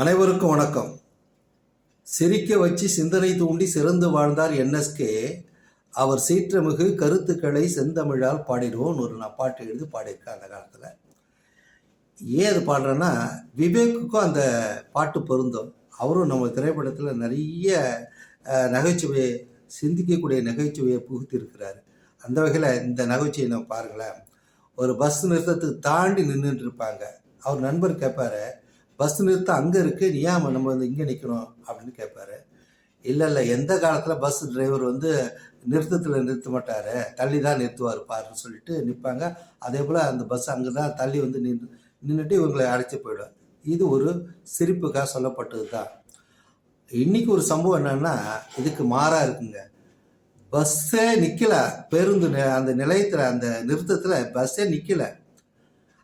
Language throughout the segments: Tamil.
அனைவருக்கும் வணக்கம். சிரிக்க வச்சு சிந்தனை தூண்டி சிறந்து வாழ்ந்தார் என்எஸ்கே. அவர் சீற்றமிகு கருத்துக்களை செந்தமிழால் பாடிடுவோம் ஒரு பாட்டு எழுதி பாடியிருக்கேன் அந்த காலத்தில். ஏன் அது பாடுறேன்னா, விவேக்குக்கும் அந்த பாட்டு பொருந்தும். அவரும் நம்ம திரைப்படத்தில் நிறைய நகைச்சுவையை சிந்திக்கக்கூடிய நகைச்சுவையை புகுத்திருக்கிறாரு. அந்த வகையில் இந்த நகைச்சுவையை நம்ம பாருங்களேன். ஒரு பஸ் நிறுத்தத்துக்கு தாண்டி நின்றுட்டு இருப்பாங்க. அவர் நண்பர் கேட்பாரு, பஸ் நிறுத்தம் அங்கே இருக்குது, நீ ஏன் நம்ம வந்து இங்கே நிற்கணும் அப்படின்னு கேட்பாரு. இல்லை எந்த காலத்தில் பஸ் டிரைவர் வந்து நிறுத்தத்தில் நிறுத்த மாட்டார், தள்ளி தான் நிறுத்துவார் பாருன்னு சொல்லிட்டு நிற்பாங்க. அதே போல் அந்த பஸ் அங்கே தான் தள்ளி வந்து நின்றுட்டு இவங்களை அழைச்சி போயிடும். இது ஒரு சிரிப்புக்காக சொல்லப்பட்டது தான். இன்றைக்கி ஒரு சம்பவம் என்னன்னா, இதுக்கு மாறாக இருக்குங்க. பஸ்ஸே நிற்கலை, பேருந்து அந்த நிலையத்தில் அந்த நிறுத்தத்தில் பஸ்ஸே நிற்கலை.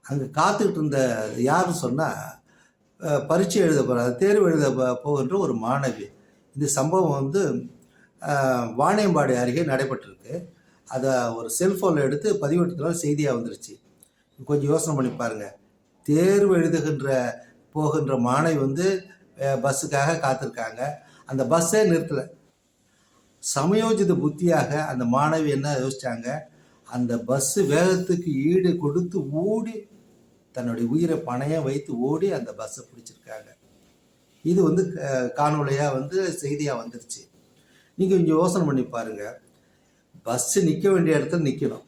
அங்கே காத்துக்கிட்டு இருந்த யாருன்னு சொன்னால், பரீட்சை எழுத போகிற தேர்வு எழுத போகின்ற ஒரு மாணவி. இந்த சம்பவம் வந்து வாணியம்பாடி அருகே நடைபெற்றிருக்கு. அதை ஒரு செல்ஃபோனில் எடுத்து பதிவேற்றத்தில் செய்தியாக வந்துருச்சு. கொஞ்சம் யோசனை பண்ணி பாருங்கள். தேர்வு எழுதுகின்ற போகின்ற மாணவி வந்து பஸ்ஸுக்காக காத்திருக்காங்க. அந்த பஸ்ஸே நிறுத்தலை. சமயோஜித புத்தியாக அந்த மாணவி என்ன யோசித்தாங்க, அந்த பஸ்ஸு வேகத்துக்கு ஈடு கொடுத்து ஓடி தன்னுடைய உயிரை பணையம் வைத்து ஓடி அந்த பஸ்ஸை பிடிச்சிருக்காங்க. இது வந்து காணொலியாக வந்து செய்தியாக வந்துருச்சு. நீங்கள் கொஞ்சம் யோசனை பண்ணி பாருங்கள். பஸ்ஸு நிற்க வேண்டிய இடத்துல நிற்கணும்.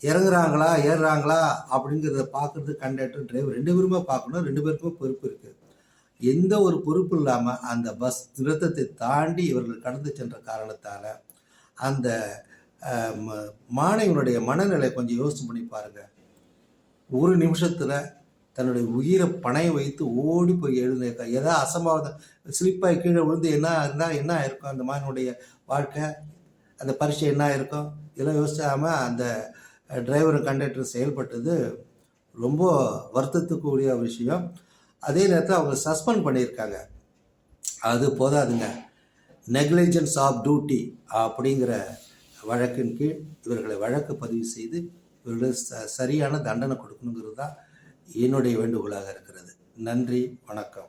இறங்குறாங்களா ஏறுறாங்களா அப்படிங்கிறத பார்க்குறது கண்டக்டர் டிரைவர் 2 பேருமே பார்க்கணும். 2 பேருக்குமே பொறுப்பு இருக்குது. எந்த ஒரு பொறுப்பு இல்லாமல் அந்த பஸ் நிறுத்தத்தை தாண்டி இவர்கள் கடந்து சென்ற காரணத்தால் அந்த மாணவனுடைய மனநிலை கொஞ்சம் யோசனை பண்ணி பாருங்கள். ஒரு நிமிஷத்தில் தன்னுடைய உயிரை பணையம் வைத்து ஓடி போய் எழுதியிருக்கா. ஏதாவது அசம்பாவிதம் ஸ்லிப்பாகி கீழே விழுந்து என்ன இருந்தால் என்ன ஆயிருக்கும் அந்த மாணவனுடைய வாழ்க்கை, அந்த பரீட்சை என்ன ஆயிருக்கும், இதெல்லாம் யோசிக்காமல் அந்த டிரைவர் கண்டக்டர் செயல்பட்டது ரொம்ப வருத்தத்துக்குரிய விஷயம். அதே நேரத்தில் அவங்க சஸ்பெண்ட் பண்ணியிருக்காங்க. அது போதாதுங்க, நெக்லிஜென்ஸ் ஆஃப் டியூட்டி அப்படிங்கிற வழக்கின் கீழ் இவர்களை வழக்கு பதிவு செய்து இவர்களுக்கு சரியான தண்டனை கொடுக்கணுங்கிறது தான் என்னுடைய வேண்டுகோளாக இருக்கிறது. நன்றி, வணக்கம்.